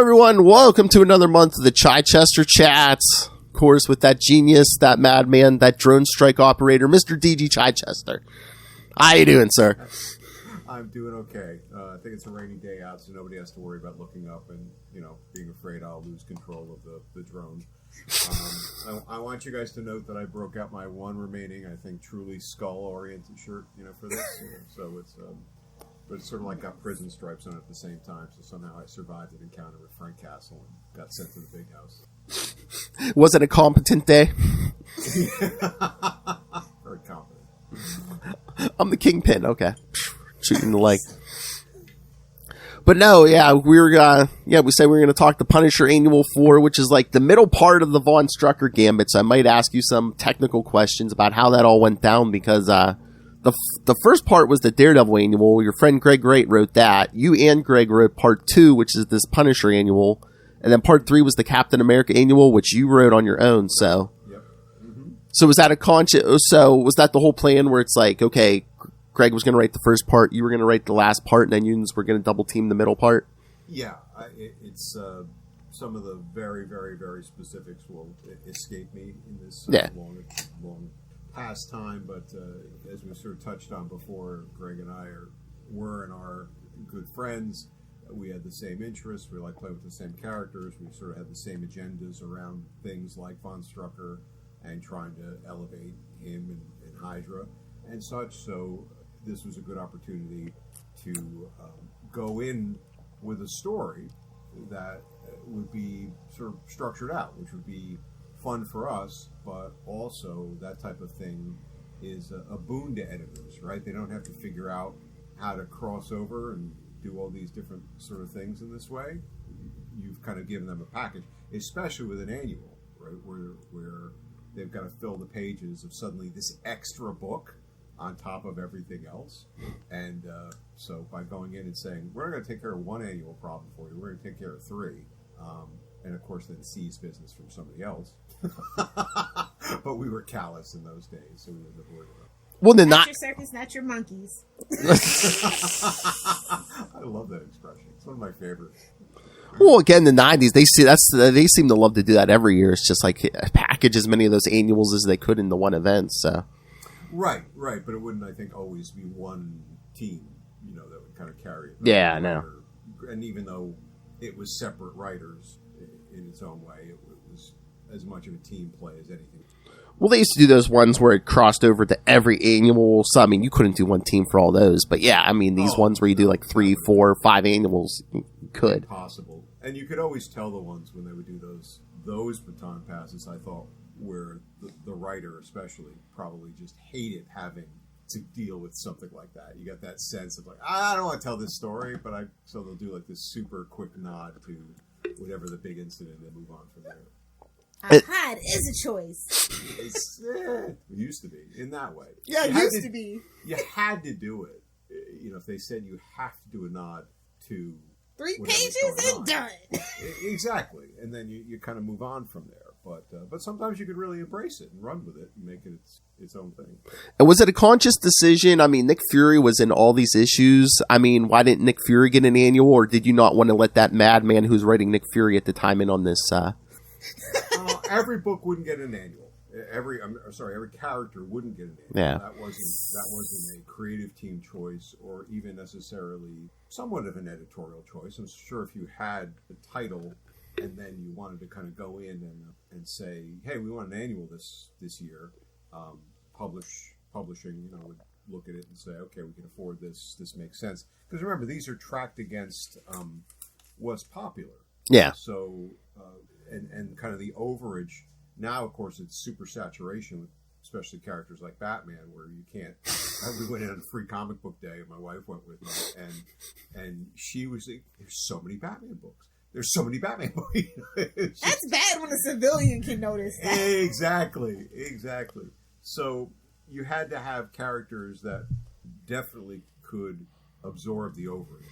everyone. Welcome to another month of the Chichester Chats. Of course, with that genius, that madman, that drone strike operator, Mr. DG Chichester. How you doing, sir? I'm doing okay. I think it's a rainy day out, so nobody has to worry about looking up and, being afraid I'll lose control of the drone. I want you guys to note that I broke out my one remaining, I think, truly skull-oriented shirt, for this. So it's... But it's sort of like got prison stripes on it at the same time, so somehow I survived an encounter with Frank Castle and got sent to the big house. Was it a competent day? Very competent. I'm the kingpin, okay. Shooting the leg. But no, yeah, we said we were going to talk the Punisher Annual 4, which is like the middle part of the Von Strucker Gambit, so I might ask you some technical questions about how that all went down, because the first part was the Daredevil Annual. Your friend Greg Wright wrote that. You and Greg wrote part 2, which is this Punisher Annual. And then part 3 was the Captain America Annual, which you wrote on your own. So, yep. Mm-hmm. So was that was that the whole plan where it's like, okay, Greg was going to write the first part, you were going to write the last part, and then you were going to double team the middle part? Yeah, it's some of the very, very, very specifics will escape me in this long pastime, but as we sort of touched on before, Greg and I were and are good friends. We had the same interests. We like playing with the same characters. We sort of had the same agendas around things like Von Strucker and trying to elevate him and Hydra and such. So this was a good opportunity to go in with a story that would be sort of structured out, which would be fun for us, but also that type of thing is a boon to editors, right? They don't have to figure out how to cross over and do all these different sort of things in this way. You've kind of given them a package, especially with an annual, right? Where they've got to fill the pages of suddenly this extra book on top of everything else. And so by going in and saying, we're not going to take care of one annual problem for you, we're going to take care of 3. And of course then seize business from somebody else. But we were callous in those days, so we would avoid it. Well, then not your circus, not your monkeys. I love that expression. It's one of my favorites. Well, again, the 90s, they seem to love to do that every year. It's just like package as many of those annuals as they could into one event. So. Right, but it wouldn't, I think, always be one team, that would kind of carry it. Yeah, I know. And even though it was separate writers in its own way, it was as much of a team play as anything. Well, they used to do those ones where it crossed over to every annual. So, I mean, you couldn't do one team for all those. But, yeah, I mean, these ones where you do like 3, 4, 5 annuals, you could. Possible. And you could always tell the ones when they would do those baton passes, I thought, where the writer especially probably just hated having to deal with something like that. You got that sense of like, I don't want to tell this story, but so they'll do like this super quick nod to whatever the big incident and move on from there. A hide is a choice. It used to be in that way. Yeah, it used to be. You had to do it. If they said you have to do a nod to 3 pages and done. Exactly, and then you kind of move on from there. But sometimes you could really embrace it and run with it and make it its own thing. And was it a conscious decision? I mean, Nick Fury was in all these issues. I mean, why didn't Nick Fury get an annual, or did you not want to let that madman who's writing Nick Fury at the time in on this? Every book wouldn't get an annual. Every character wouldn't get an annual. Yeah. That wasn't a creative team choice or even necessarily somewhat of an editorial choice. I'm sure if you had the title and then you wanted to kind of go in and say, hey, we want an annual this year, publishing, would look at it and say, okay, we can afford this. This makes sense. Because remember, these are tracked against what's popular. Yeah. So, and kind of the overage. Now, of course, it's super saturation with especially characters like Batman, where you can't. We went in on a free comic book day, and my wife went with me, and she was like, "There's so many Batman books. There's so many Batman books." That's bad when a civilian can notice that. Exactly. So you had to have characters that definitely could absorb the overage.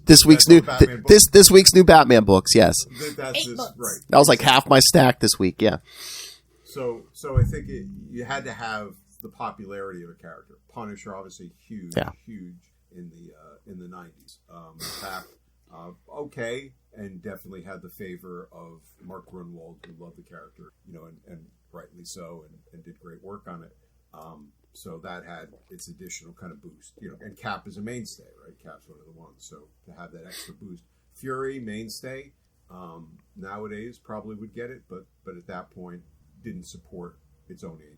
This week's new Batman books, yes. That's right. That was like half my stack this week, yeah. So I think you had to have the popularity of a character. Punisher, obviously, huge in the 90s. Okay, and definitely had the favor of Mark Grunwald, who loved the character, and rightly so, and did great work on it. So that had its additional kind of boost, and Cap is a mainstay, right? Cap's one of the ones. So to have that extra boost, Fury, mainstay, nowadays probably would get it, but at that point didn't support its own age.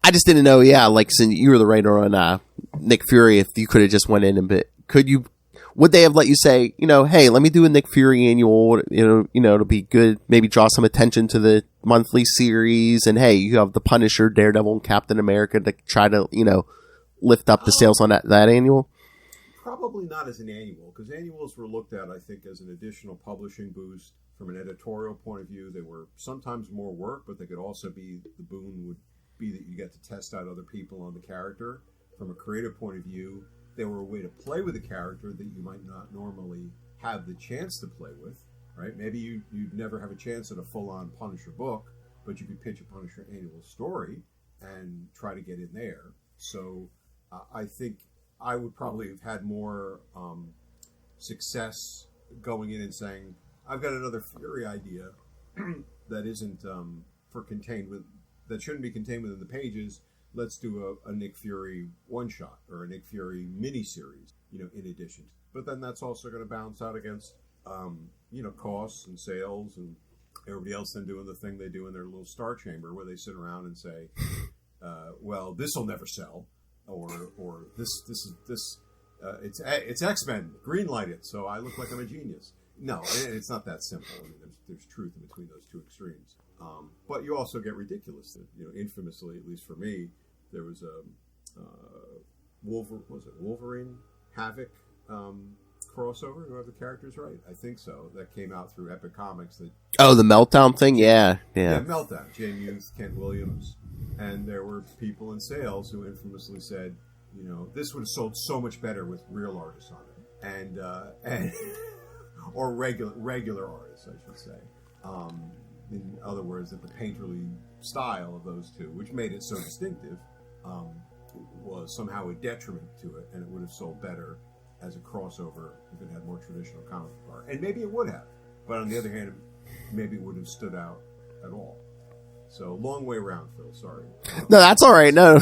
I just didn't know, like since you were the writer on Nick Fury, if you could have just went in and would they have let you say, hey, let me do a Nick Fury annual, it'll be good, maybe draw some attention to the monthly series, and hey, you have the Punisher, Daredevil, and Captain America to try to, lift up the sales on that annual? Probably not as an annual, because annuals were looked at, I think, as an additional publishing boost. From an editorial point of view, they were sometimes more work, but they could also be, the boon would be that you get to test out other people on the character. From a creative point of view, they were a way to play with a character that you might not normally have the chance to play with, right? Maybe you'd never have a chance at a full-on Punisher book, but you could pitch a Punisher annual story and try to get in there. So I think I would probably have had more success going in and saying, I've got another Fury idea that isn't that shouldn't be contained within the pages. Let's do a Nick Fury one-shot or a Nick Fury miniseries, in addition. But then that's also going to balance out against, costs and sales and everybody else then doing the thing they do in their little star chamber where they sit around and say, well, this will never sell, or it's X-Men, greenlight it, so I look like I'm a genius. No, it's not that simple. I mean, there's truth in between those two extremes. But you also get ridiculous. Infamously, at least for me, there was a Wolverine Havoc crossover? Do I have the characters right? I think so. That came out through Epic Comics. The Meltdown thing? Yeah, Meltdown. Jane Youth, Kent Williams. And there were people in sales who infamously said, this would have sold so much better with real artists on it. And or regular artists, I should say. In other words, that the painterly style of those two, which made it so distinctive, was somehow a detriment to it, and it would have sold better as a crossover if it had more traditional comic book art. And maybe it would have, but on the other hand, maybe it wouldn't have stood out at all. So, long way around, Phil. Sorry. No, that's all right. No,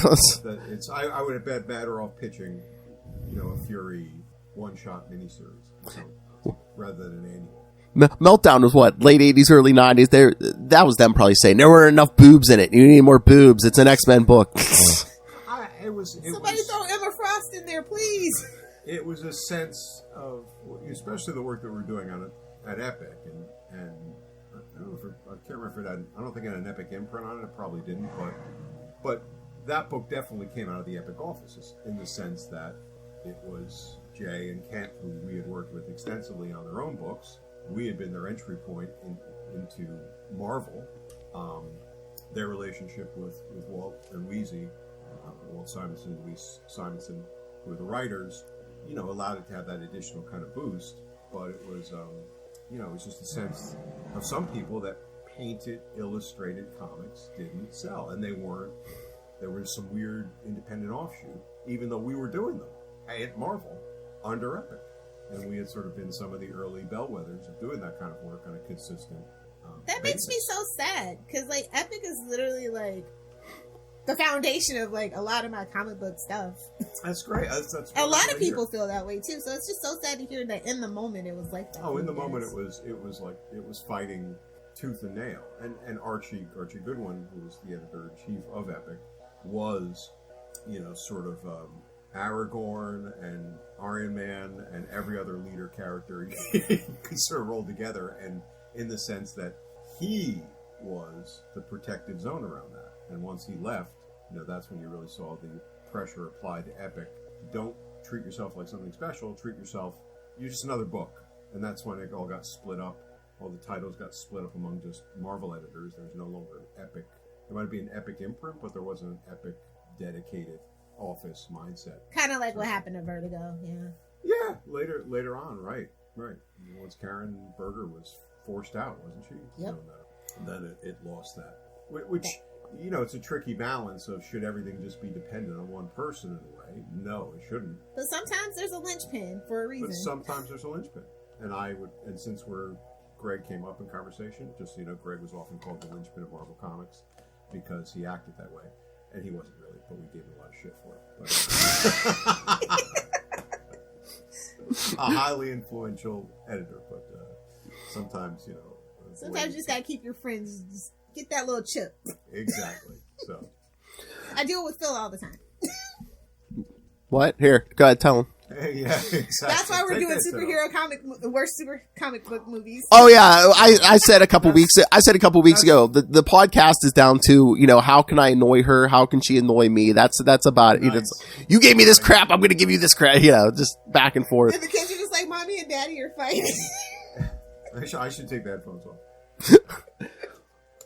I would have been better off pitching, a Fury one-shot miniseries rather than an annual. Meltdown was what, late 80s, early 90s? That was them probably saying there weren't enough boobs in it. You need more boobs. It's an X-Men book. Somebody throw Emma Frost in there, please. It was a sense of, especially the work that we're doing on it at Epic, and I don't know I can't remember if it had. I don't think it had an Epic imprint on it. It probably didn't, but that book definitely came out of the Epic offices in the sense that it was Jay and Kent, who we had worked with extensively on their own books. We had been their entry point into Marvel. Their relationship with Walt and Weezy, Walt Simonson and Louise Simonson, who were the writers, allowed it to have that additional kind of boost. But it was, it was just a sense of some people that painted, illustrated comics didn't sell. And they weren't. There was some weird independent offshoot, even though we were doing them at Marvel under Epic. And we had sort of been some of the early bellwethers of doing that kind of work on a consistent that makes me so sad, because Epic is literally the foundation of a lot of my comic book stuff. That's great. That's a lot of people feel that way too. So it's just so sad to hear that in the moment it was like that. Oh, in the moment it was fighting tooth and nail. And Archie Goodwin, who was the editor-in-chief of Epic, was sort of Aragorn and Iron Man and every other leader character you could sort of roll together, and in the sense that he was the protective zone around that. And once he left, that's when you really saw the pressure applied to Epic. Don't treat yourself like something special. Treat yourself, you're just another book. And that's when it all got split up. All the titles got split up among just Marvel editors. There was no longer an Epic. There might be an Epic imprint, but there wasn't an Epic dedicated office mindset. Kind of like what happened to Vertigo, yeah. Yeah, later on, right. Once Karen Berger was forced out, wasn't she? Yep. So then it lost that. Which, it's a tricky balance of should everything just be dependent on one person in a way? No, it shouldn't. But sometimes there's a linchpin for a reason. But sometimes there's a linchpin. and since Greg came up in conversation, just so you know, Greg was often called the linchpin of Marvel Comics because he acted that way, and he wasn't really, but we gave him a lot of shit for it. But, a highly influential editor, but sometimes, you know. Sometimes you just gotta keep your friends, just get that little chip. Exactly. So. I deal with Phil all the time. What? Here, go ahead, tell him. Yeah, exactly. That's why we're doing worst super comic book movies. Oh yeah, I said a couple weeks ago the podcast is down to, you know, how can I annoy her? How can she annoy me? That's about it. Nice. You gave me this crap, I'm going to give you this crap. You know, just back and forth. And the kids are just like, mommy and daddy are fighting. I should take the headphones off.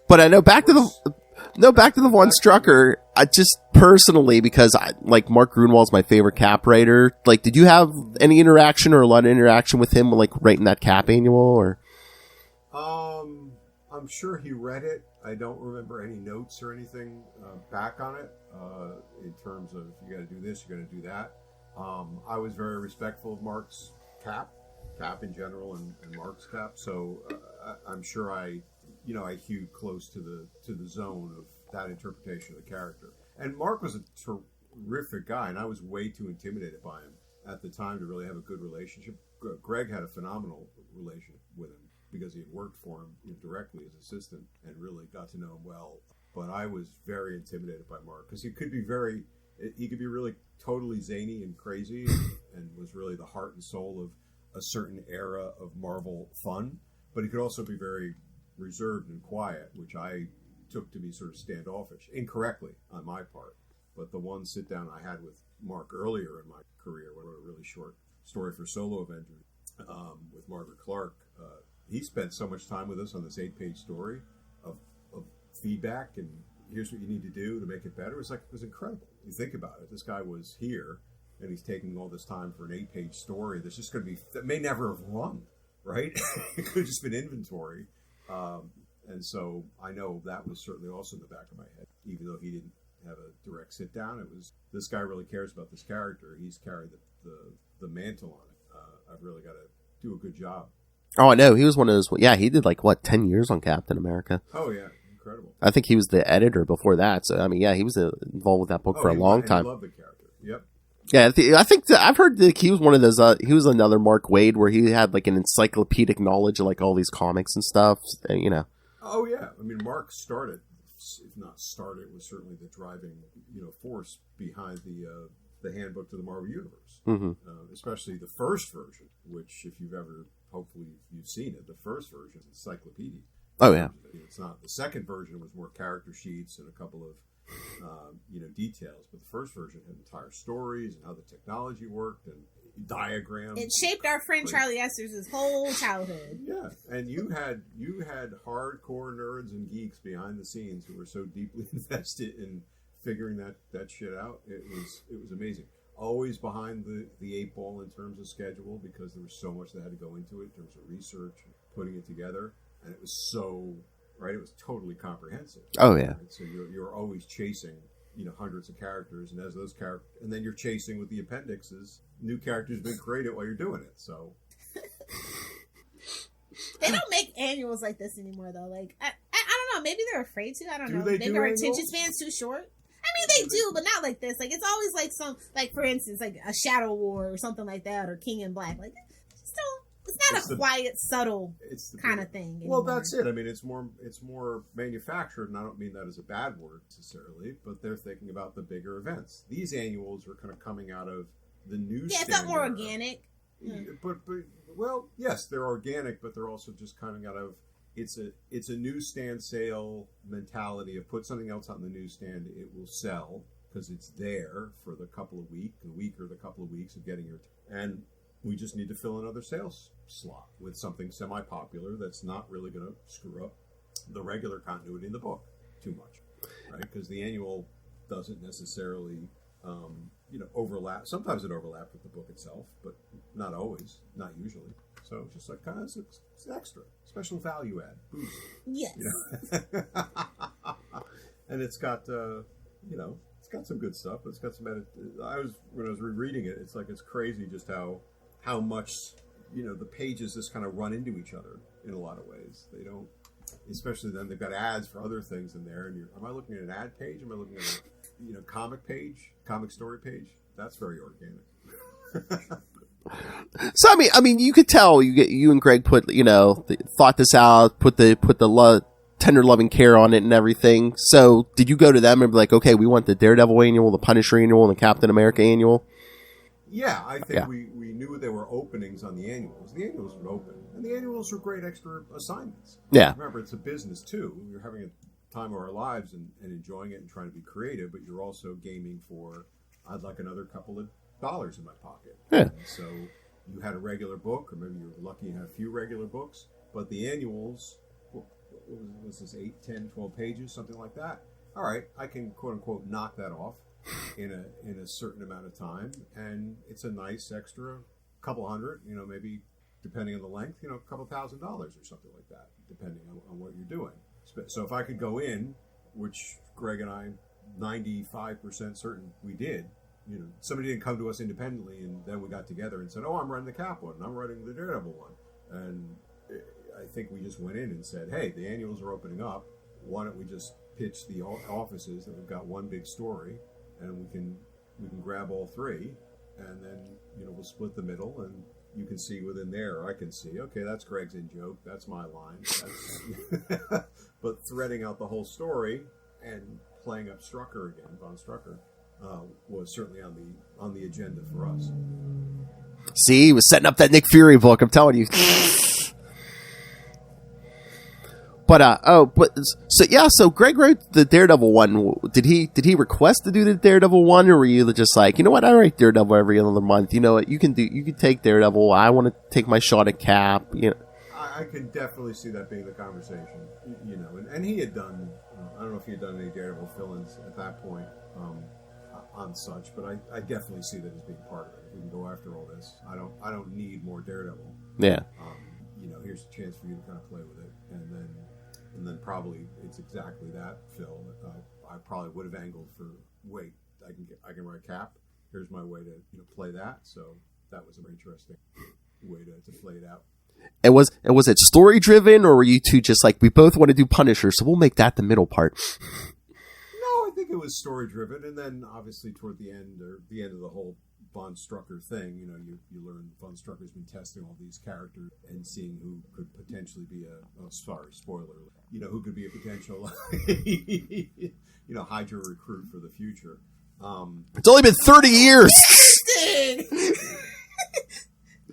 But I know back to the Von Strucker. I just personally, because like Mark Gruenwald's my favorite cap writer. Like, did you have any interaction or a lot of interaction with him, like writing that cap annual? Or I'm sure he read it. I don't remember any notes or anything back on it in terms of you got to do this, you got to do that. I was very respectful of Mark's cap in general, and Mark's cap. So I'm sure I hewed close to the zone of that interpretation of the character. And Mark was a terrific guy, and I was way too intimidated by him at the time to really have a good relationship. Greg had a phenomenal relationship with him because he had worked for him directly as assistant and really got to know him well. But I was very intimidated by Mark because he could be really totally zany and crazy and was really the heart and soul of a certain era of Marvel fun. But he could also be very reserved and quiet, which I took to be sort of standoffish, incorrectly on my part. But the one sit down I had with Mark earlier in my career, I wrote a really short story for Solo Avengers with Margaret Clark. He spent so much time with us on this 8-page story of feedback and here's what you need to do to make it better. It was incredible. You think about it. This guy was here and he's taking all this time for an 8-page story that's just going to be, that may never have run, right? It could have just been inventory. And so I know that was certainly also in the back of my head, even though he didn't have a direct sit down. It was, this guy really cares about this character. He's carried the mantle on it. I've really got to do a good job. Oh, I know. He was one of those. Yeah, he did 10 years on Captain America. Oh yeah, incredible. I think he was the editor before that. So I mean, yeah, he was involved with that book for a long time. I love the character. Yep. Yeah, I think I've heard that he was one of those. He was another Mark Waid where he had like an encyclopedic knowledge of like all these comics and stuff. You know. Oh yeah, I mean, Mark started, if not started, was certainly the driving force behind the handbook to the Marvel Universe, especially the first version, which if you've ever, hopefully you've seen it, the first version is encyclopedia. Oh yeah, it's not. The second version was more character sheets and a couple of details, but the first version had entire stories and how the technology worked and diagrams. It shaped our friend Charlie Esters' whole childhood. Yeah, and you had hardcore nerds and geeks behind the scenes who were so deeply invested in figuring that shit out. It was amazing. Always behind the 8 ball in terms of schedule because there was so much that had to go into it in terms of research and putting it together, and it was so right. It was totally comprehensive. Oh yeah. Right? So you're always chasing hundreds of characters, and as those characters, and then you're chasing with the appendixes new characters being created while you're doing it. So they don't make annuals like this anymore, though. Like I don't know. Maybe they're afraid to. I don't know. They maybe our attention span's too short. I mean, they do, but not like this. Like it's always like for instance, like a Shadow War or something like that, or King in Black. Like it's not a quiet, subtle kind of thing anymore. Well, that's it. I mean, it's more manufactured, and I don't mean that as a bad word necessarily, but they're thinking about the bigger events. These annuals are kind of coming out of the newsstand. Yeah, it felt more organic. But well, yes, they're organic, but they're also just coming out of it's a newsstand sale mentality of put something else on the newsstand, it will sell because it's there for the week or the couple of weeks of getting your and we just need to fill another sales slot with something semi-popular that's not really going to screw up the regular continuity in the book too much, right? Because the annual doesn't necessarily, overlap. Sometimes it overlaps with the book itself, but not always, not usually. So it's just like kind of it's extra, special value add, boost. Yes. And it's got, it's got some good stuff. It's got some when I was rereading it, it's like it's crazy just how much the pages just kind of run into each other in a lot of ways. They don't, especially then they've got ads for other things in there. And am I looking at an ad page? Am I looking at a comic page, comic story page? That's very organic. So I mean, you could tell you and Greg put thought this out, put the tender loving care on it and everything. So did you go to them and be like, okay, we want the Daredevil annual, the Punisher annual, and the Captain America annual? Yeah, I think we knew there were openings on the annuals. The annuals would open, and the annuals were great extra assignments. Yeah. Remember, it's a business too. You're having a time of our lives and enjoying it and trying to be creative, but you're also gaming for, I'd like another couple of dollars in my pocket. Yeah. And so you had a regular book, or maybe you were lucky and had a few regular books, but the annuals, what was this, 8, 10, 12 pages, something like that? All right, I can quote-unquote knock that off in a certain amount of time, and it's a nice extra couple hundred, maybe depending on the length, a couple $1,000 or something like that, depending on what you're doing. So if I could go in, which Greg and I 95% certain we did, somebody didn't come to us independently, and then we got together and said, oh, I'm running the Cap one, and I'm running the Daredevil one. And I think we just went in and said, hey, the annuals are opening up. Why don't we just pitch the offices that we've got one big story, and we can grab all three, and then, we'll split the middle, and you can see within there, I can see, okay, that's Greg's in joke, that's my line. But threading out the whole story and playing up Strucker again, Von Strucker, was certainly on the agenda for us. See, he was setting up that Nick Fury book, I'm telling you. So Greg wrote the Daredevil one. Did he request to do the Daredevil one, or were you just like, you know what, I write Daredevil every other month. You know what, you can take Daredevil. I want to take my shot at Cap. I can definitely see that being the conversation. And he had done. I don't know if he had done any Daredevil fill-ins at that point on such, but I definitely see that as being part of it. If we can go after all this, I don't need more Daredevil. Yeah. Here's a chance for you to kind of play with it, and then probably it's exactly that, Phil. I probably would have angled for, wait, I can write Cap. Here's my way to play that. So that was an interesting way to play it out. And was it story driven, or were you two just like, we both want to do Punisher, so we'll make that the middle part? No, I think it was story driven, and then obviously toward the end of the whole Von Strucker thing, you learn Von Strucker's been testing all these characters and seeing who could potentially be spoiler, who could be a potential, Hydra recruit for the future. It's only been 30 years.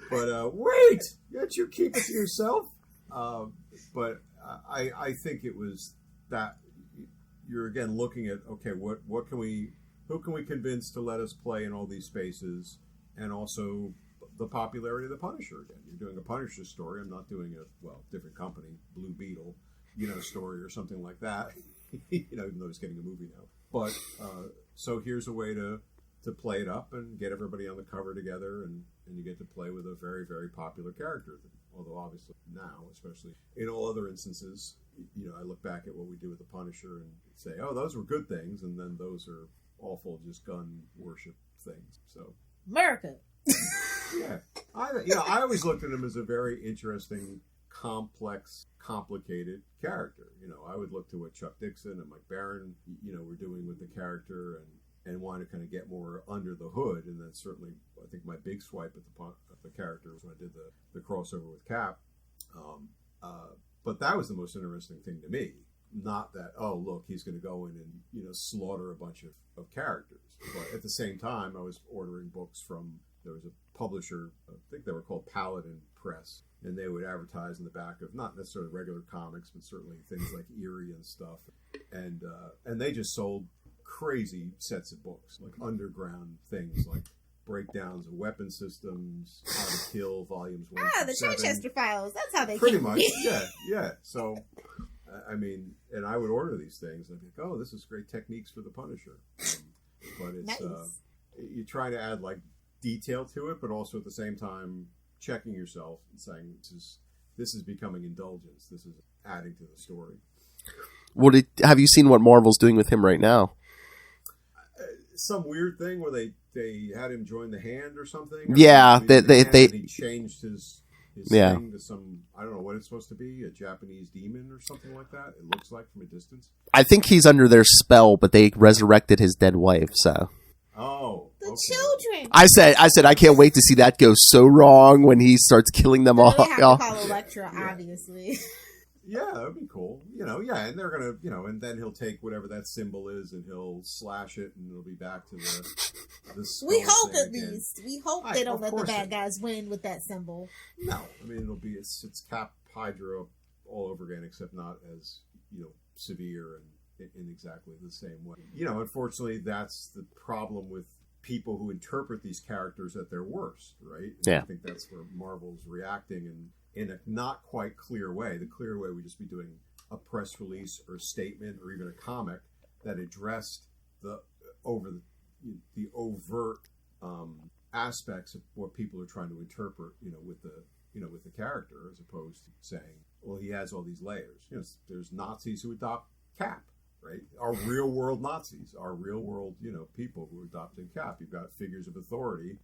But wait, can't you keep it to yourself? But I think it was that you're again looking at, okay, who can we convince to let us play in all these spaces, and also the popularity of the Punisher again. You're doing a Punisher story. I'm not doing different company, Blue Beetle, story or something like that. Even though he's getting a movie now. But so here's a way to play it up and get everybody on the cover together, and you get to play with a very, very popular character. Although obviously now, especially in all other instances, I look back at what we do with the Punisher and say, oh, those were good things, and then those are awful, just gun worship things. So America. Yeah, I always looked at him as a very interesting, complex, complicated character. I would look to what Chuck Dixon and Mike Barron, were doing with the character, and want to kind of get more under the hood. And then certainly, I think my big swipe at the character was when I did the crossover with Cap. But that was the most interesting thing to me. Not that, oh, look, he's going to go in and, slaughter a bunch of characters. But at the same time, I was ordering books from, there was a publisher, I think they were called Paladin Press, and they would advertise in the back of not necessarily regular comics, but certainly things like Eerie and stuff. And they just sold crazy sets of books, like underground things, like breakdowns of weapon systems, How to Kill, volumes 1 the 7. Chichester Files. That's how they pretty came. much. Yeah. So, I mean, and I would order these things. I'd be like, oh, this is great techniques for the Punisher. But it's nice. You try to add like detail to it, but also at the same time checking yourself and saying this is becoming indulgence. This is adding to the story. Have you seen what Marvel's doing with him right now? Some weird thing where they had him join the Hand or something. Yeah, they he changed his his thing to some, I don't know what it's supposed to be, a Japanese demon or something like that. It looks like from a distance. I think he's under their spell, but they resurrected his dead wife, so. Oh. The children. I said, I can't wait to see that go so wrong when he starts killing them all. They have to call Elektra, obviously. Yeah, that'd be cool. And they're gonna, and then he'll take whatever that symbol is and he'll slash it, and it'll be back to the skull. We hope at again. least. We hope they don't let the bad guys win with that symbol. No, I mean it's Cap Hydra all over again, except not as severe and in exactly the same way. Unfortunately, that's the problem with people who interpret these characters at their worst, right? And I think that's where Marvel's reacting in a not quite clear way. The clear way would just be doing a press release or a statement or even a comic that addressed the overt aspects of what people are trying to interpret, with the character, as opposed to saying, well, he has all these layers. There's Nazis who adopt Cap, right? Our real world Nazis, our real world, people who are adopting Cap. You've got figures of authority,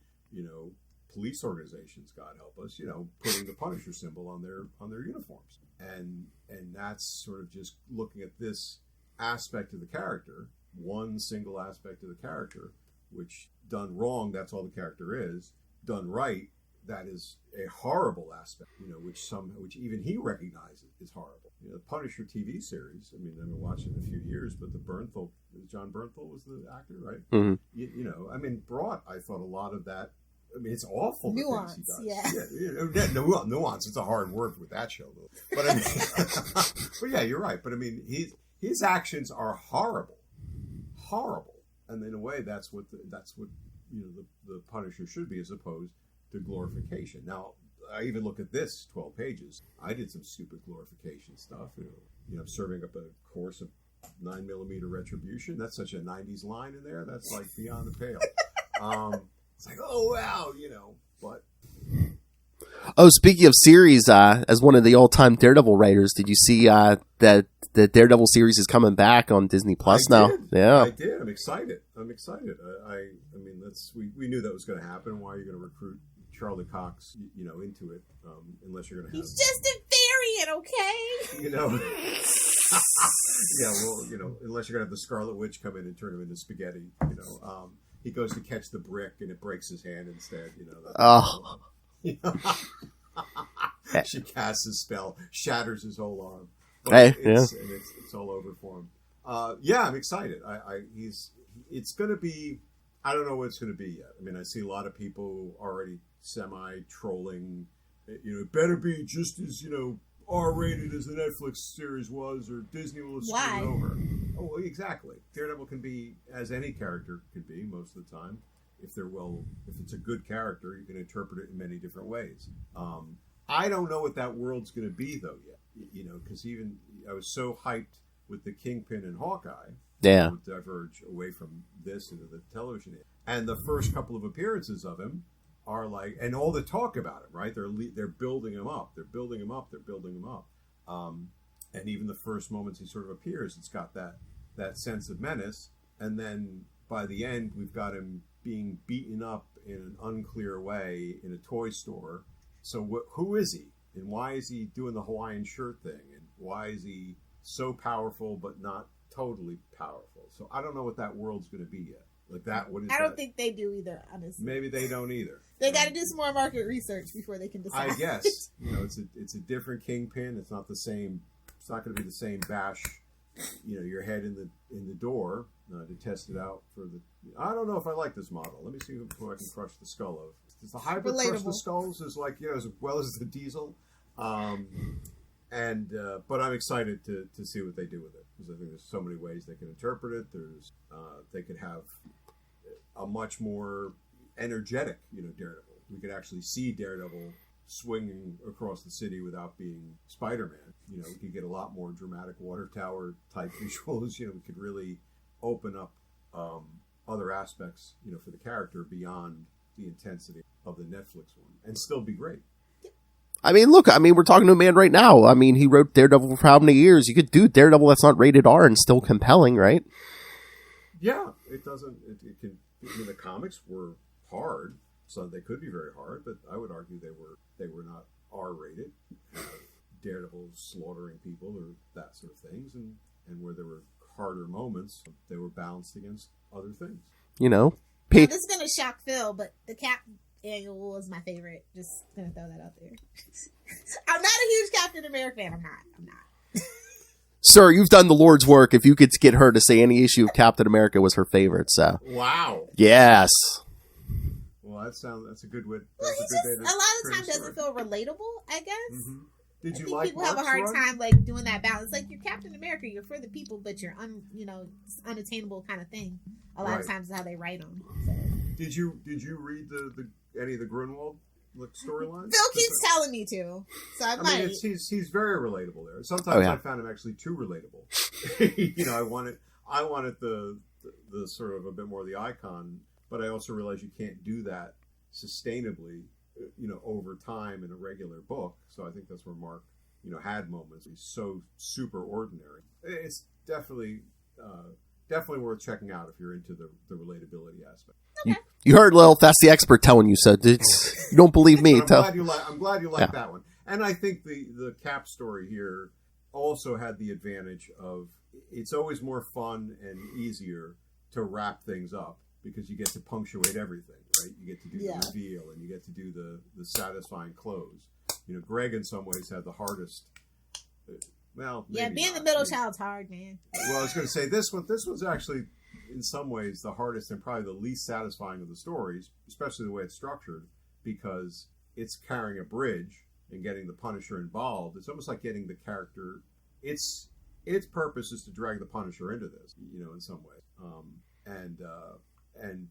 police organizations, God help us, putting the Punisher symbol on their uniforms, and that's sort of just looking at this aspect of the character, one single aspect of the character, which done wrong, that's all the character is. Done right, that is a horrible aspect, which even he recognizes is horrible. The Punisher TV series, I haven't watched it in a few years, but John Bernthal was the actor, right? Mm-hmm. Brought, I thought, a lot of that. It's awful. Nuance, the things he does. Yeah. Nuance. It's a hard word with that show, though. But but yeah, you're right. But his actions are horrible, and in a way, that's what the Punisher should be, as opposed to glorification. Now, I even look at this 12 pages. I did some stupid glorification stuff. Serving up a course of 9mm retribution. That's such a 90s line in there. That's like beyond the pale. It's like, oh, wow, but... Oh, speaking of series, as one of the all-time Daredevil writers, did you see that the Daredevil series is coming back on Disney Plus now? Yeah. I did. I'm excited. We knew that was going to happen. Why are you going to recruit Charlie Cox, into it, unless you're going to have... He's just a variant, okay? Yeah, well, unless you're going to have the Scarlet Witch come in and turn him into spaghetti, he goes to catch the brick and it breaks his hand instead. She casts his spell, shatters his whole arm. But it's all over for him. I'm excited. It's going to be. I don't know what it's going to be yet. I see a lot of people already semi-trolling. It better be just as R-rated as the Netflix series was, or Disney will screw it over. Oh, exactly. Daredevil can be as any character can be most of the time. If it's a good character, you can interpret it in many different ways. I don't know what that world's going to be though yet. Because even I was so hyped with the Kingpin and Hawkeye. Yeah. Would diverge away from this into the television. And the first couple of appearances of him are like, and all the talk about him, right? They're building him up. They're building him up. And even the first moments he sort of appears, it's got that sense of menace. And then by the end, we've got him being beaten up in an unclear way in a toy store. So who is he? And why is he doing the Hawaiian shirt thing? And why is he so powerful but not totally powerful? So I don't know what that world's going to be yet. Like that. What is I don't think they do either, honestly. Maybe they don't either. They got to do some more market research before they can decide. I guess. It's a different Kingpin. It's not the same. It's not going to be the same bash. Your head in the door to test it out for the. I don't know if I like this model. Let me see who I can crush the skull of. Does the hybrid crush the skulls? Is like as well as the diesel. But I'm excited to see what they do with it, because I think there's so many ways they can interpret it. They could have a much more energetic, Daredevil. We could actually see Daredevil swinging across the city without being Spider-Man. We could get a lot more dramatic water tower type visuals. We could really open up other aspects, for the character beyond the intensity of the Netflix one, and still be great. Look, we're talking to a man right now. He wrote Daredevil for how many years? You could do Daredevil that's not rated R and still compelling, right? Yeah, it doesn't. It can. The comics were hard, so they could be very hard. But I would argue they were not R-rated, Daredevil slaughtering people or that sort of things, and where there were harder moments, they were balanced against other things. Now, this is going to shock Phil, but the Cap Annual was my favorite. Just going to throw that out there. I'm not a huge Captain America fan. I'm not. Sir, you've done the Lord's work if you could get her to say any issue of Captain America was her favorite, so. Wow. Yes. Well, that's a good way. Well, he just, a lot of times doesn't feel relatable, I guess. Mm-hmm. Did you I think like people have a Mark's hard run? time like doing that balance. Like you're Captain America, you're for the people, but you're it's unattainable kind of thing. A lot of times is how they write them. So. Did you read the any of the Grunwald storylines? Phil keeps telling me to, so I might. mean, he's very relatable there. Sometimes I found him actually too relatable. I wanted the sort of a bit more of the icon, but I also realized you can't do that sustainably. Over time in a regular book. So I think that's where Mark, had moments. He's so super ordinary. It's definitely worth checking out if you're into the relatability aspect. Okay. You heard, Lil. That's the expert telling you, so you don't believe me. I'm glad you like that one. And I think the Cap story here also had the advantage of it's always more fun and easier to wrap things up because you get to punctuate everything. Right? You get to do the reveal, and you get to do the satisfying close. Greg in some ways had the hardest. Being the middle child's hard, man. Well, I was going to say this was actually in some ways the hardest and probably the least satisfying of the stories, especially the way it's structured, because it's carrying a bridge and getting the Punisher involved. It's almost like getting the character. Its purpose is to drag the Punisher into this, in some ways,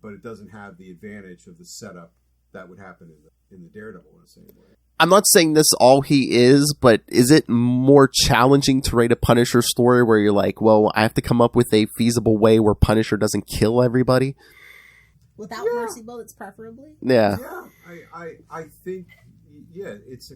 but it doesn't have the advantage of the setup that would happen in the Daredevil in the same way. I'm not saying this all he is, but is it more challenging to write a Punisher story where you're like, well, I have to come up with a feasible way where Punisher doesn't kill everybody? Without mercy bullets, preferably? Yeah. Yeah, I think, it's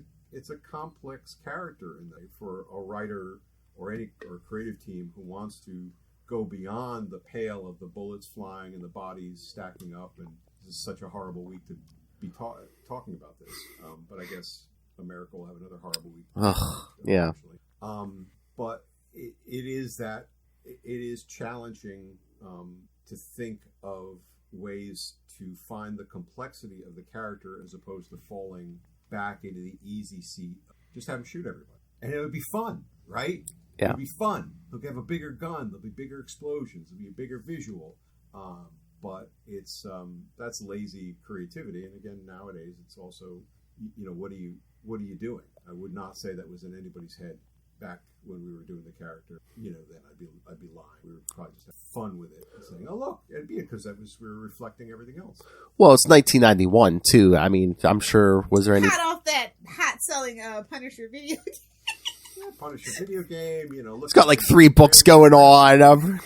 a complex character for a writer or creative team who wants to go beyond the pale of the bullets flying and the bodies stacking up, and this is such a horrible week to be talking about this. But I guess America will have another horrible week. Yeah. But it is challenging to think of ways to find the complexity of the character as opposed to falling back into the easy seat. Just have him shoot everybody, and it would be fun, right? Yeah. It'll be fun. They'll have a bigger gun. There'll be bigger explosions. There'll be a bigger visual. But it's that's lazy creativity. And again, nowadays it's also, what are you doing? I would not say that was in anybody's head back when we were doing the character. Then I'd be lying. We would probably just have fun with it, and saying, "Oh look," it'd be it because we were reflecting everything else. Well, it's 1991 too. I mean, I'm sure. Was there any hot off that hot selling Punisher video? Punisher video game, it's got like 3 books going on.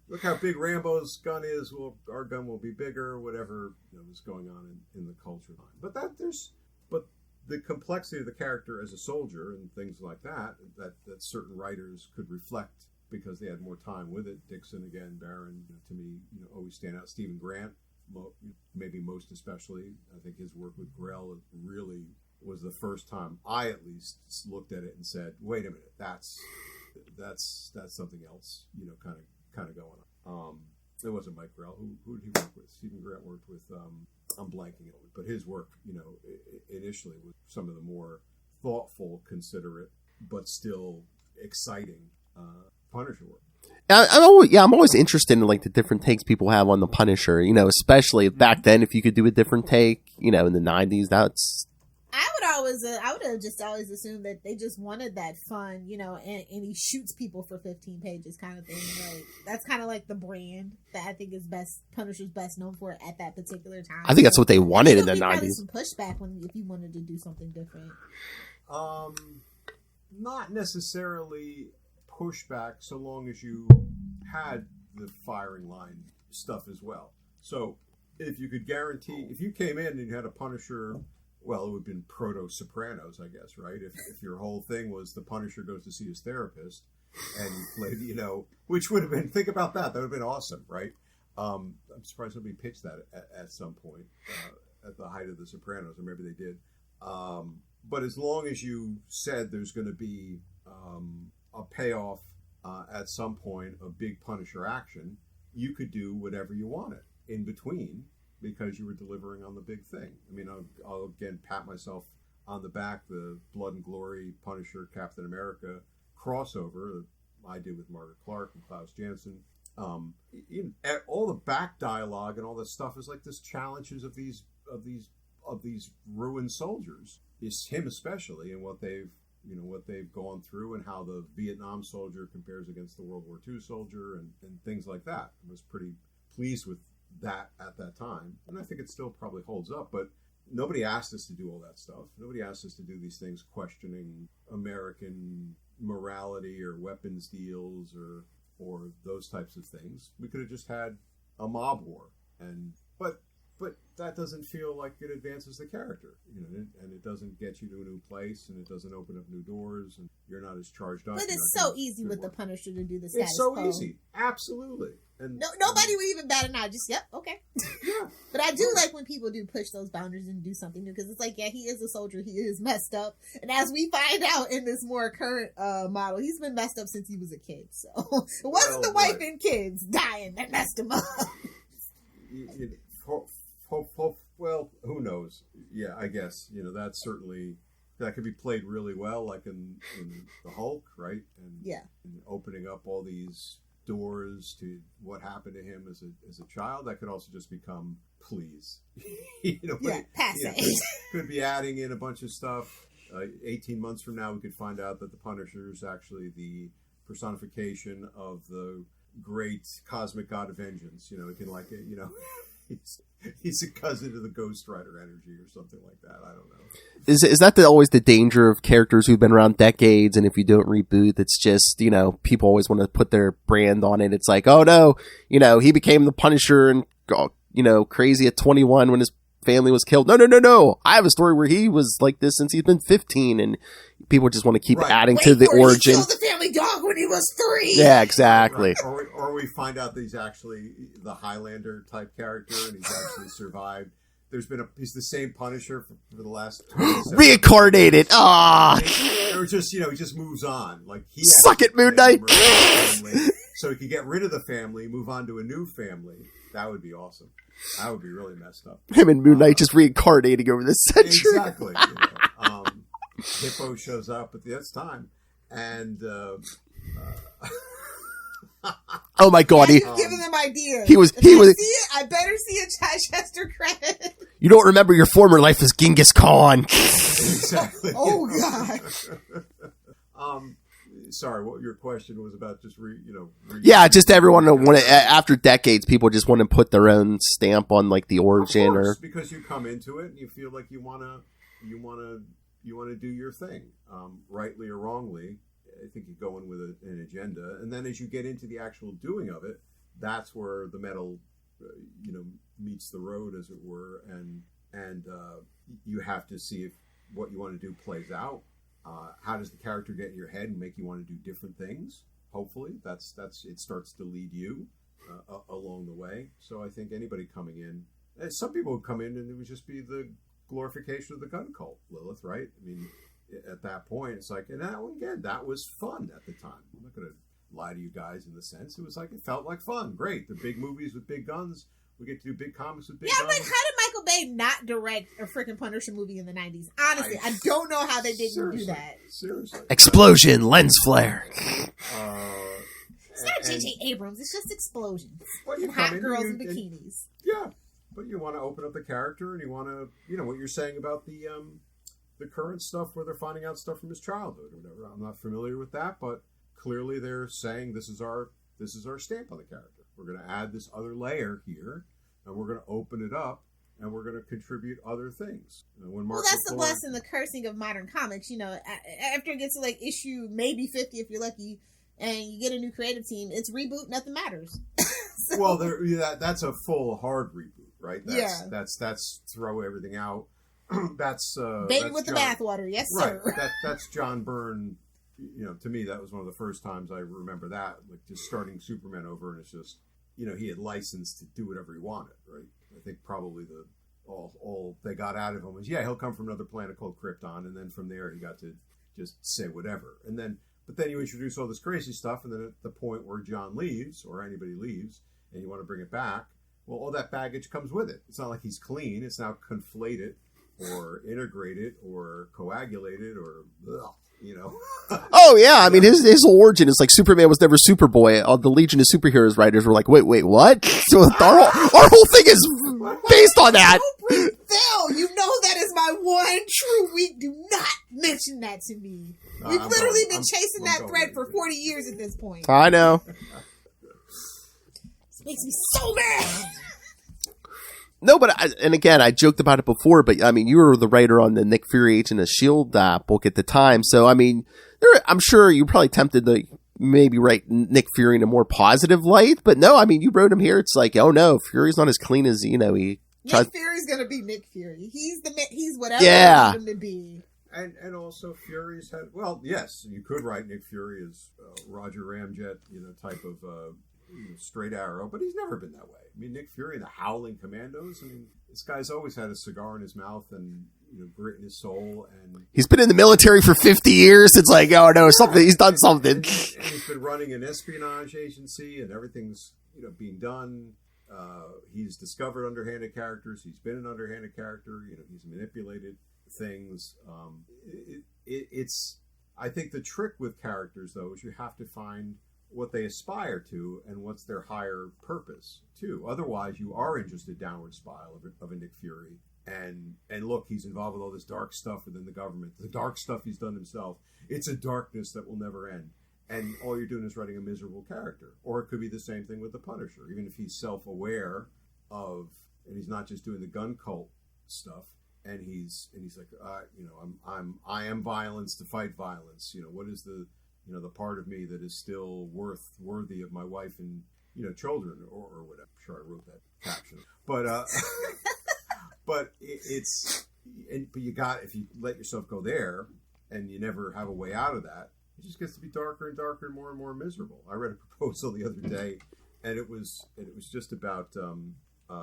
Look how big Rambo's gun is. Well, our gun will be bigger. Whatever is going on in the culture. But the complexity of the character as a soldier and things like that certain writers could reflect because they had more time with it. Dixon again, Barron, to me, always stand out. Stephen Grant, maybe most especially. I think his work with Grell really was the first time I at least looked at it and said, "Wait a minute, that's something else." Kind of going on. It wasn't Mike Grell. Who did he work with? Stephen Grant worked with. I'm blanking it, but his work, initially was some of the more thoughtful, considerate, but still exciting Punisher work. I'm always interested in like the different takes people have on the Punisher. Especially back then, if you could do a different take, in the 90s, that's. I would have just always assumed that they just wanted that fun, and he shoots people for 15 pages kind of thing. Like that's kind of like the brand that I think is Punisher's best known for at that particular time. I think that's what they wanted in the 90s. Some pushback if you wanted to do something different. Not necessarily pushback, so long as you had the firing line stuff as well. So if you could guarantee, if you came in and you had a Punisher. Well, it would have been proto-Sopranos, I guess, right? If your whole thing was the Punisher goes to see his therapist, and you played, which would have been, think about that. That would have been awesome, right? I'm surprised somebody pitched that at some point, at the height of the Sopranos, or maybe they did. But as long as you said there's going to be a payoff at some point, a big Punisher action, you could do whatever you wanted in between because you were delivering on the big thing. I mean, I'll again pat myself on the back, the Blood and Glory Punisher Captain America crossover that I did with Margaret Clark and Klaus Janson. All the back dialogue and all this stuff is like this challenges of these ruined soldiers. It's him especially, and what they've gone through, and how the Vietnam soldier compares against the World War II soldier, and things like that. I was pretty pleased with that at that time, and I think it still probably holds up. But nobody asked us to do all that stuff. Nobody asked us to do these things questioning American morality or weapons deals or those types of things. We could have just had a mob war, but that doesn't feel like it advances the character, and it doesn't get you to a new place, and it doesn't open up new doors, and you're not as charged up. But it's so easy with the Punisher to do the status It's so quo. Easy, absolutely. And nobody would even bat an eye. Just okay. Yeah. But I do like when people do push those boundaries and do something new, because it's like, yeah, he is a soldier. He is messed up, and as we find out in this more current model, he's been messed up since he was a kid. So it wasn't the wife and kids dying that messed him up. Well, who knows? Yeah, I guess that could be played really well, like in the Hulk, right? And opening up all these doors to what happened to him as a child. That could also just become please, could be adding in a bunch of stuff. 18 months from now, we could find out that the Punisher is actually the personification of the great cosmic god of vengeance. It can he's a cousin to the Ghost Rider energy or something like that. I don't know. Is that always the danger of characters who've been around decades, and if you don't reboot, it's just, people always want to put their brand on it. It's like, oh no, he became the Punisher and, crazy at 21 when his family was killed. No. I have a story where he was like this since he's been 15, and people just want to keep adding to the origin. He killed the family dog when he was 3. Yeah, exactly. Right. Or we find out that he's actually the Highlander type character, and he's actually survived. He's the same Punisher for the last 27 reincarnated. Ah, or just he just moves on. Like suck it, Moon Knight. So he could get rid of the family, move on to a new family. That would be awesome. That would be really messed up. Him and Moon Knight just reincarnating over the century. Exactly. Hippo shows up at this time, and oh my God, he's giving them ideas. He was. I better see a Chichester credit. You don't remember your former life as Genghis Khan. Exactly. Oh God. Sorry, what your question was about? Just just everyone after decades, people just want to put their own stamp on like the origin, or because you come into it and you feel like you want to do your thing, rightly or wrongly. I think you go in with an agenda, and then as you get into the actual doing of it, that's where the metal, meets the road, as it were, and you have to see if what you want to do plays out. How does the character get in your head and make you want to do different things? Hopefully, that's it starts to lead you along the way. So I think anybody coming in, some people would come in and it would just be the glorification of the gun cult, Lilith, right? I mean, at that point, it's like, and that was fun at the time. I'm not going to lie to you guys in the sense. It was like, it felt like fun. Great. The big movies with big guns. We get to do big comics with big guns. Yeah, but how did Michael Bay not direct a freaking Punisher movie in the 90s? Honestly, I don't know how they didn't do that. Seriously. Explosion, lens flare. It's not J.J. Abrams. It's just explosions. Well, and hot girls in bikinis. Yeah, but you want to open up the character, and you want to, what you're saying about the current stuff where they're finding out stuff from his childhood or whatever. I'm not familiar with that, but clearly they're saying this is our stamp on the character. We're going to add this other layer here, and we're going to open it up, and we're going to contribute other things. That's the blessing, the cursing of modern comics. After it gets to like issue maybe 50 if you're lucky, and you get a new creative team, it's reboot, nothing matters. So. Well, that's a full hard reboot, right? That's throw everything out. That's baby with the bathwater, yes sir. Right. That's John Byrne. To me, that was one of the first times I remember that, like just starting Superman over, and it's just, he had license to do whatever he wanted, right? I think probably all they got out of him was, he'll come from another planet called Krypton, and then from there he got to just say whatever. But then you introduce all this crazy stuff, and then at the point where John leaves, or anybody leaves, and you want to bring it back, well, all that baggage comes with it. It's not like he's clean. It's now conflated or integrated or coagulated or, Oh, yeah. I mean, his origin is like Superman was never Superboy. All the Legion of Superheroes writers were like, wait, what? So our whole thing is based on that. Phil, you know that is my one true week. Do not mention that to me. We've literally been chasing that thread for 40 years at this point. I know. This makes me so mad. No, but I joked about it before, but I mean, you were the writer on the Nick Fury Agent of S.H.I.E.L.D. book at the time. So, I mean, I'm sure you probably tempted to maybe write Nick Fury in a more positive light. But no, I mean, you wrote him here. It's like, oh no, Fury's not as clean as, he Nick Fury's going to be Nick Fury. He's whatever you want him to be. And also Fury's had, well, yes, you could write Nick Fury as Roger Ramjet, type of straight arrow, but he's never been that way. I mean, Nick Fury, the Howling Commandos, I mean, this guy's always had a cigar in his mouth and, grit in his soul. And he's been in the military for 50 years. It's like, oh no, he's done something. And he's been running an espionage agency and everything's, being done. He's discovered underhanded characters. He's been an underhanded character. He's manipulated things. It's I think the trick with characters, though, is you have to find what they aspire to and what's their higher purpose too. Otherwise, you are in just a downward spiral of a Nick Fury. And look, he's involved with all this dark stuff within the government. The dark stuff he's done himself. It's a darkness that will never end. And all you're doing is writing a miserable character. Or it could be the same thing with the Punisher. Even if he's self-aware of, and he's not just doing the gun cult stuff. And he's like, I am violence to fight violence. What is the part of me that is still worthy of my wife and, children or whatever. I'm sure I wrote that caption. But, but if you let yourself go there and you never have a way out of that, it just gets to be darker and darker and more miserable. I read a proposal the other day and it was just about, I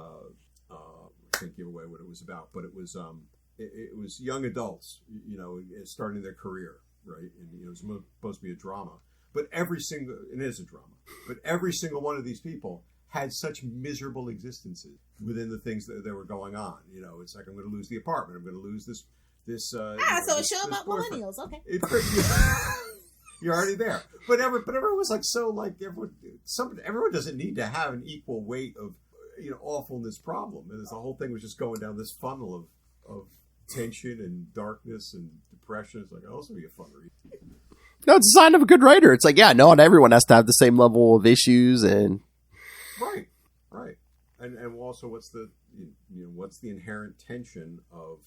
can't give away what it was about, but it was young adults, starting their career. Right, and it's supposed to be a drama, but it is a drama. But every single one of these people had such miserable existences within the things that were going on. It's like, I'm going to lose the apartment. I'm going to lose this. So it showed about millennials. Okay, you're already there. But everyone was like so like everyone doesn't need to have an equal weight of awfulness problem, and the whole thing was just going down this funnel of tension and darkness and depression. It's like, oh, this will be a fun read. No, it's a sign of a good writer. It's like, not everyone has to have the same level of issues and right. And also, what's the inherent tension of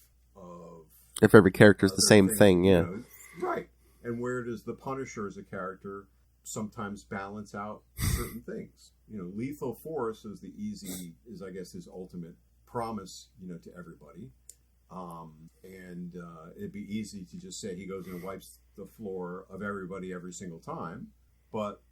if every character is the same thing, yeah. Right. And where does the Punisher as a character sometimes balance out certain things? Lethal Force is I guess his ultimate promise, to everybody. And it'd be easy to just say he goes and wipes the floor of everybody every single time, but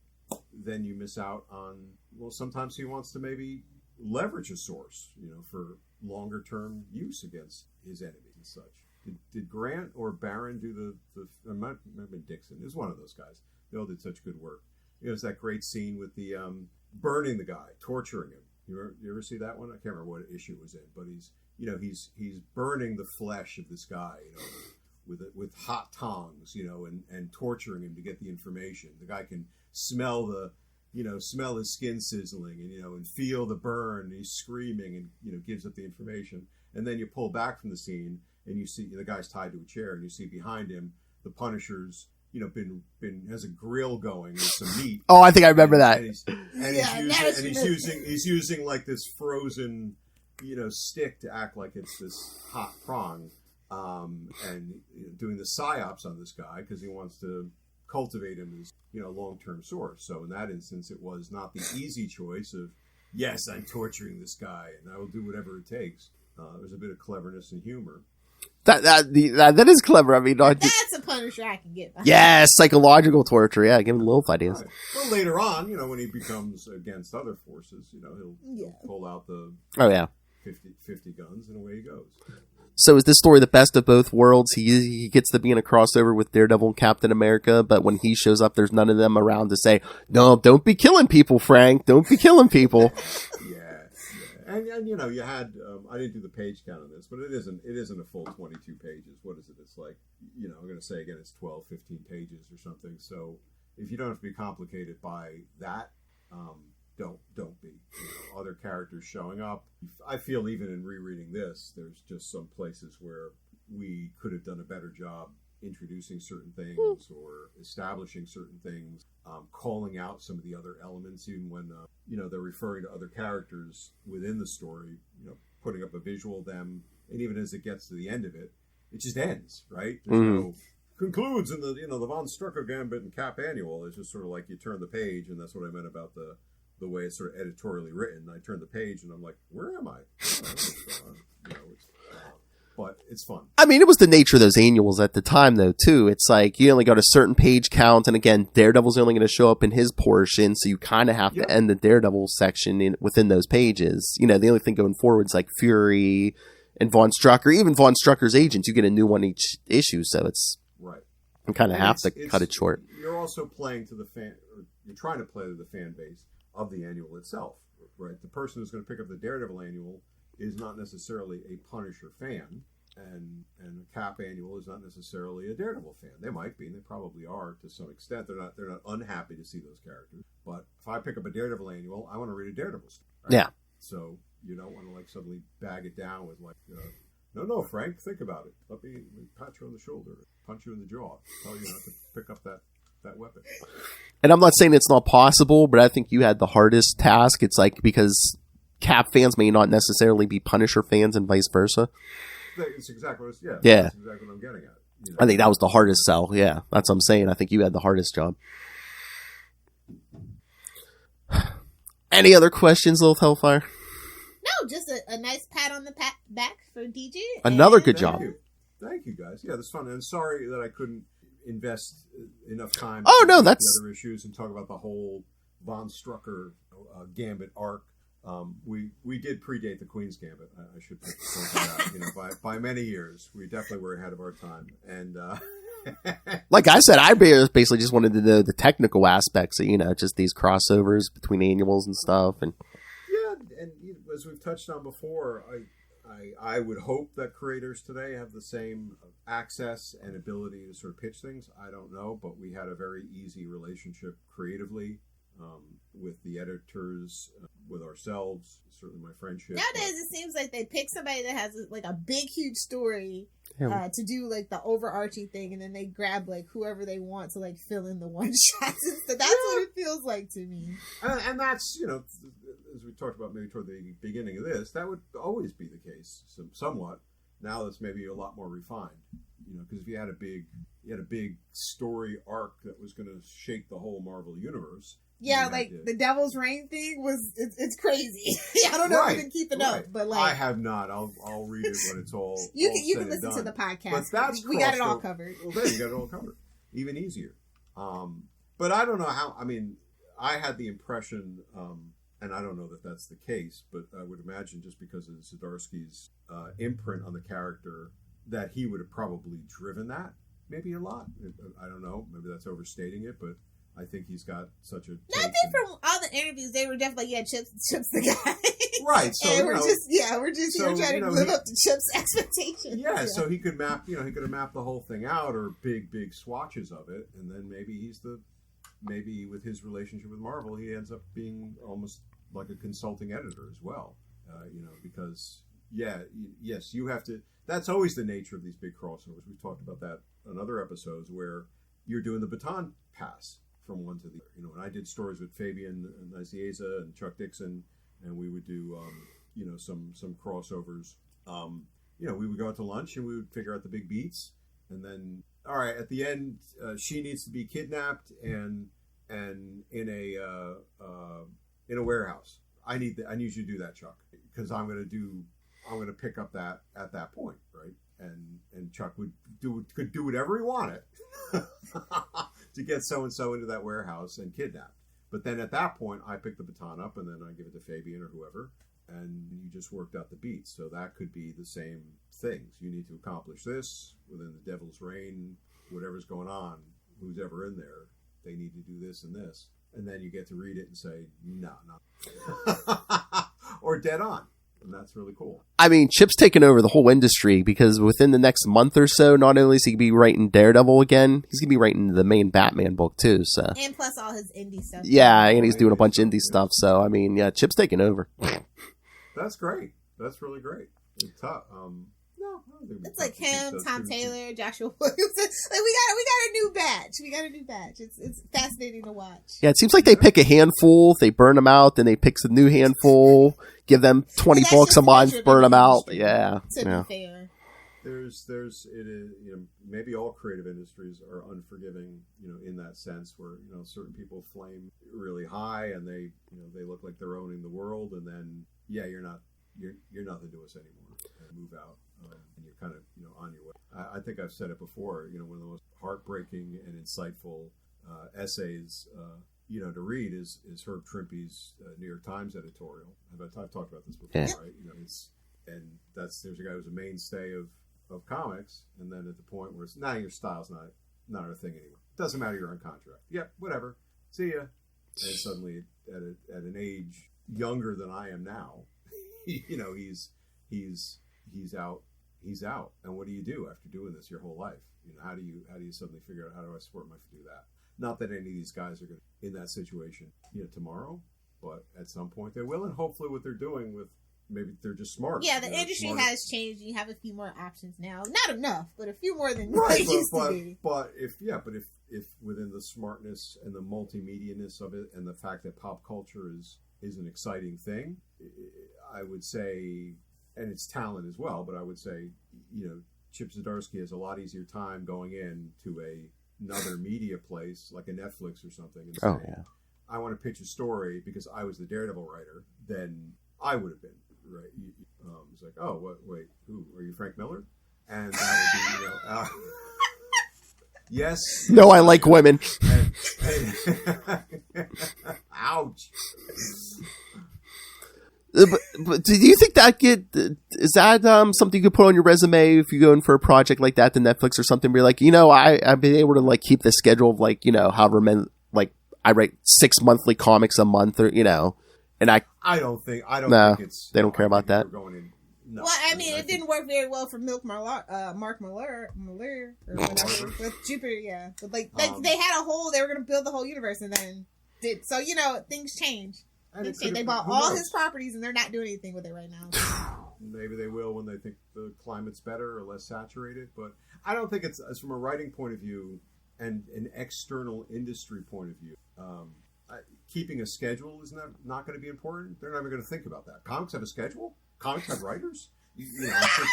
then you miss out on, well, sometimes he wants to maybe leverage a source, for longer term use against his enemies and such. Did Grant or Barron do it might have been Dixon. It was one of those guys. They all did such good work. It's that great scene with the burning the guy, torturing him. You ever see that one? I can't remember what issue it was in, but he's burning the flesh of this guy, with hot tongs, and torturing him to get the information. The guy can smell smell his skin sizzling and feel the burn. And he's screaming and, gives up the information. And then you pull back from the scene and you see the guy's tied to a chair and you see behind him the Punisher's, has a grill going with some meat. Oh, I think I remember that. He's using like this frozen, stick to act like it's this hot prong, and doing the psyops on this guy because he wants to cultivate him as long-term source. So in that instance, it was not the easy choice of, yes, I'm torturing this guy and I will do whatever it takes. There's a bit of cleverness and humor. That is clever. I mean, that's a Punisher I can get behind. Yeah, psychological torture. Yeah, give him Lilith ideas. Right. Well, later on, when he becomes against other forces, he'll pull out the. Oh yeah. 50 guns, and away he goes. So is this story the best of both worlds? He gets to be in a crossover with Daredevil and Captain America, but when he shows up, there's none of them around to say, "No, don't be killing people, Frank. Don't be killing people." Yeah. And you know, you had I didn't do the page count on this, but it isn't a full 22 pages. What is it? It's like, you know, I'm going to say again, it's 12, 15 pages or something. So if you don't have to be complicated by that, don't be. You know, other characters showing up. I feel even in rereading this, there's just some places where we could have done a better job introducing certain things or establishing certain things, calling out some of the other elements, even when you know, they're referring to other characters within the story. You know, putting up a visual of them, and even as it gets to the end of it, it just ends, right? There's no concludes in the, you know, the Von Strucker Gambit and Cap Annual. It's just sort of like you turn the page, and that's what I meant about the way it's sort of editorially written. I turn the page, and I'm like, where am I? You know, but it's fun. I mean, it was the nature of those annuals at the time, though, too. It's like you only got a certain page count, and again, Daredevil's only going to show up in his portion, so you kind of have to end the Daredevil section within those pages. You know, the only thing going forward is like Fury and Von Strucker, even Von Strucker's agents. You get a new one each issue, so it's right. You kind of have to cut it short. You're also playing to the fan, or you're trying to play to the fan base of the annual itself, right? The person who's going to pick up the Daredevil Annual is not necessarily a Punisher fan, and a Cap Annual is not necessarily a Daredevil fan. They might be, and they probably are to some extent. They're not unhappy to see those characters. But if I pick up a Daredevil Annual, I want to read a Daredevil story. Right? Yeah. So you don't want to like suddenly bag it down with like, no, Frank, think about it. Let me pat you on the shoulder, punch you in the jaw, tell you not to pick up that weapon. And I'm not saying it's not possible, but I think you had the hardest task. It's like, because Cap fans may not necessarily be Punisher fans and vice versa. It's exactly what that's exactly what I'm getting at. You know? I think that was the hardest sell. Yeah, that's what I'm saying. I think you had the hardest job. Any other questions, Lilith Hellfire? No, just a nice pat on the back for DJ. Another good job. Thank you, guys. Yeah, that's fun. And sorry that I couldn't invest enough time that's the other issues and talk about the whole Von Strucker Gambit arc. We did predate the Queen's Gambit. I should point that out. You know, by many years, we definitely were ahead of our time. And like I said, I basically just wanted to know the technical aspects of, you know, just these crossovers between annuals and stuff. And and as we've touched on before, I would hope that creators today have the same access and ability to sort of pitch things. I don't know, but we had a very easy relationship creatively with the editors, with ourselves, certainly my friendship. Nowadays, it seems like they pick somebody that has like a big, huge story to do like the overarching thing, and then they grab like whoever they want to like fill in the one shots. So that's what it feels like to me. And that's, you know, as we talked about maybe toward the beginning of this, that would always be the case, somewhat. Now that's maybe a lot more refined, you know, because if you had a big story arc that was going to shake the whole Marvel universe. Yeah, like the Devil's Reign thing it's crazy. I don't know if you've been keeping up, but like I have not. I'll read it when it's all you can listen to the podcast. But we got it all covered. Well, there you got it all covered. Even easier. But I don't know how. I mean, I had the impression, and I don't know that that's the case, but I would imagine just because of Zdarsky's imprint on the character, that he would have probably driven that maybe a lot. I don't know. Maybe that's overstating it, but I think he's got such a. No, I think from all the interviews, they were definitely like, Chip's the guy. Right. So and we're just here trying to live up to Chip's expectations. Yeah, so he could map. He could have mapped the whole thing out, or big swatches of it, and then maybe with his relationship with Marvel, he ends up being almost like a consulting editor as well. Because yes, you have to. That's always the nature of these big crossovers. We've talked about that on other episodes where you're doing the baton pass from one to the other. When I did stories with Fabian Nicieza and Chuck Dixon, and we would do some crossovers. We would go out to lunch and we would figure out the big beats, and then all right, at the end, she needs to be kidnapped and in a warehouse. I need you to do that, Chuck, because I'm going to pick up that at that point, right? And Chuck could do whatever he wanted to get so and so into that warehouse and kidnap. But then at that point, I pick the baton up and then I give it to Fabian or whoever, and you just worked out the beats. So that could be the same things. You need to accomplish this within the Devil's Reign, whatever's going on, who's ever in there, they need to do this and this. And then you get to read it and say, no, not. Or dead on. And that's really cool. I mean, Chip's taken over the whole industry because within the next month or so, not only is he going to be writing Daredevil again, he's going to be writing the main Batman book too. So, and plus all his indie stuff. Yeah, and he's doing a bunch of indie stuff. So, I mean, yeah, Chip's taking over. That's great. That's really great. It's tough. No, it's like him, Tom Taylor, Joshua Williams. Like we got a new batch. It's fascinating to watch. Yeah, it seems like they pick a handful, they burn them out, then they pick a new handful, give them 20 books a month, burn them out. Yeah. To be fair. There's it is, maybe all creative industries are unforgiving, in that sense where, certain people flame really high and they look like they're owning the world, and then, yeah, you're nothing to us anymore, and move out. And you're kind of, on your way. I think I've said it before, one of the most heartbreaking and insightful essays, to read is Herb Trimpe's New York Times editorial. I've talked about this before, yeah. Right? There's a guy who's a mainstay of comics, and then at the point where it's, your style's not our thing anymore. Doesn't matter, you're on contract. Yep, whatever. See ya. And suddenly, at an age younger than I am now, he's out. He's out. And what do you do after doing this your whole life? How do you suddenly figure out, how do I support my do that? Not that any of these guys are going to in that situation, tomorrow, but at some point they will. And hopefully what they're doing with, maybe they're just smart. Yeah, the industry has changed. You have a few more options now. Not enough, but a few more than they used to be. But if within the smartness and the multimedia-ness of it, and the fact that pop culture is an exciting thing, I would say, and it's talent as well, but I would say, Chip Zdarsky has a lot easier time going in to another media place like a Netflix or something and saying, I want to pitch a story because I was the Daredevil writer, than I would have been, right? It's like, oh, wait, who? Are you Frank Miller? And that would be, yes. No, I like women. Ouch. But do you think is that something you could put on your resume if you go in for a project like that to Netflix or something? Where you're like, I've been able to keep the schedule of however many, I write 6 monthly comics a month, or and I don't think it's, they don't care about that. Well, I mean, it didn't work very well for Mark Millar or whatever with Jupiter, yeah. But they had a whole, they were going to build the whole universe, and then did so. Things change. They bought all his properties, and they're not doing anything with it right now. Maybe they will when they think the climate's better or less saturated. But I don't think it's, as from a writing point of view and an external industry point of view, keeping a schedule is not going to be important. They're never going to think about that. Comics have a schedule. Comics have writers. I'm sure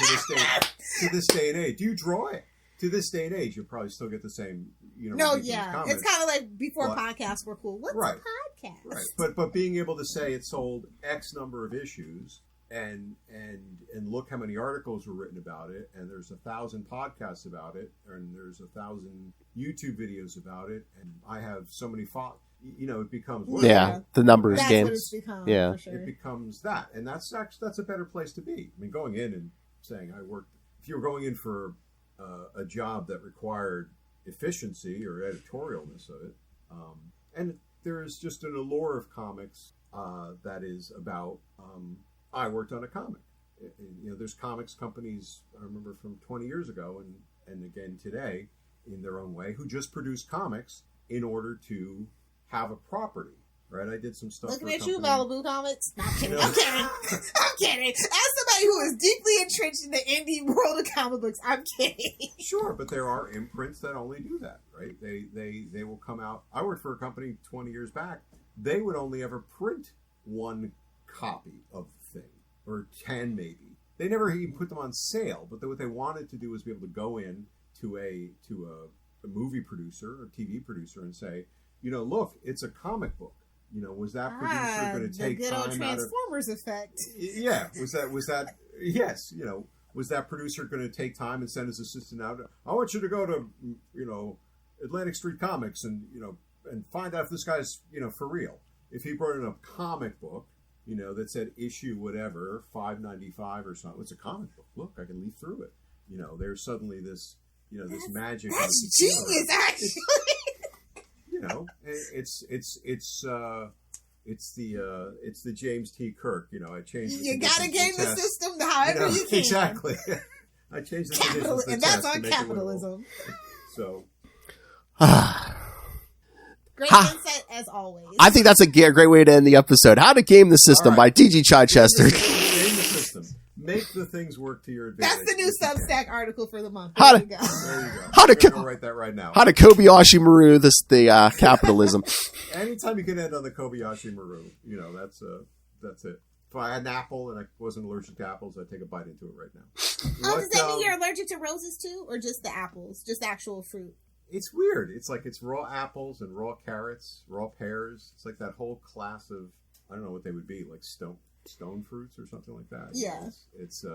to this day and age, do you draw it? To this day and age, you'll probably still get the same. No, yeah, it's kind of like before podcasts were cool. What's a podcast? Right, but being able to say it sold X number of issues, and look how many articles were written about it, and there's 1,000 podcasts about it, and there's 1,000 YouTube videos about it, and I have so many it becomes the numbers game. What it's become, yeah, for sure. It becomes that, and that's a better place to be. I mean, going in and saying if you were going in for a job that required efficiency or editorialness of it, and there is just an allure of comics that is about. I worked on a comic. There's comics companies I remember from 20 years ago, and again today, in their own way, who just produce comics in order to have a property. Right, I did some stuff. Looking at you, Malibu Comics. No, I'm kidding. I'm kidding. As somebody who is deeply entrenched in the indie world of comic books, I'm kidding. Sure, but there are imprints that only do that, right? They will come out. I worked for a company 20 years back. They would only ever print one copy of the thing, or 10 maybe. They never even put them on sale. But what they wanted to do was be able to go in to a movie producer or TV producer and say, look, it's a comic book. Was that producer going to take the good time old Transformers effect? Yeah, was that? Yes, was that producer going to take time and send his assistant out? I want you to go to Atlantic Street Comics and find out if this guy's for real. If he brought in a comic book, that said issue whatever, $5.95 or something. It's a comic book. Look, I can leaf through it. There's suddenly this, this magic. That's genius, actually. It's the James T. Kirk. I changed. You gotta game the system however you can. Exactly. I changed the conditions and that's on capitalism. So. Great insight as always. I think that's a great way to end the episode. How to Game the System by D.G. Chichester. Game the system. Make the things work to your advantage. That's the new Substack article for the month. There you go. How to write that right now. How to Kobayashi Maru the capitalism. Anytime you can end on the Kobayashi Maru, that's it. If I had an apple and I wasn't allergic to apples, I'd take a bite into it right now. Does that mean you're allergic to roses too, or just the apples, just actual fruit? It's weird. It's like it's raw apples and raw carrots, raw pears. It's like that whole class of, I don't know what they would be, like stone fruits or something like that. Yeah. It's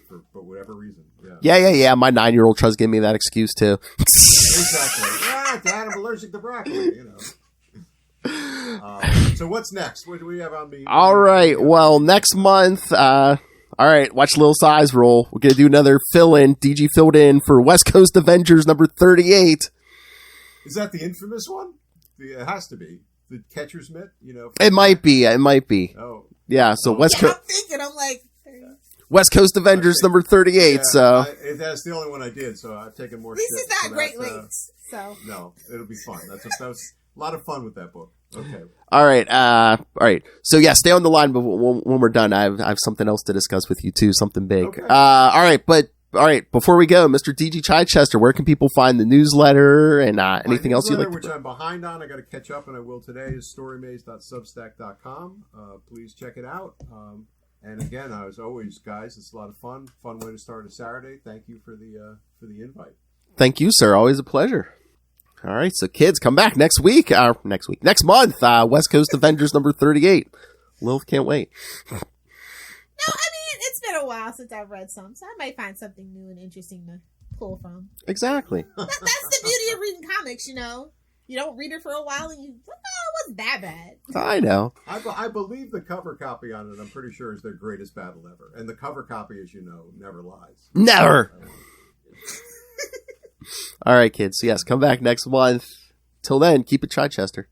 for whatever reason. Yeah. Yeah. My 9-year-old tries to give me that excuse too. Exactly. Dad, I'm allergic to broccoli. So what's next? What do we have on me? All right. Well, next month. All right, watch Lil Size roll. We're gonna do another fill-in. DG filled in for West Coast Avengers number 38. Is that the infamous one? It has to be the catcher's mitt. It might be. Oh, yeah. So West Coast. I'm thinking. I'm like West Coast Avengers number 38. So that's the only one I did. So I've taken more. At least it's not Great Lakes. So no, it'll be fun. That was a lot of fun with that book. Okay. All right. So yeah, stay on the line. But when we're done, I have something else to discuss with you too. Something big. Okay. All right. Before we go, Mr. DG Chichester, where can people find the newsletter and anything else you'd like to? Which I'm behind on. I got to catch up, and I will today. Is storymaze.substack.com. Please check it out. And again, as always, guys, it's a lot of fun. Fun way to start a Saturday. Thank you for the invite. Thank you, sir. Always a pleasure. All right, so kids, come back next month. West Coast Avengers number 38. Lilith can't wait. No, I mean, it's been a while since I've read some, so I might find something new and interesting to pull from. Exactly. That's the beauty of reading comics, You don't read it for a while and it wasn't that bad. I know. I believe the cover copy on it, I'm pretty sure, is their greatest battle ever. And the cover copy, as you know, never lies. Never! All right, kids. So yes, come back next month. Till then, keep it Chichester.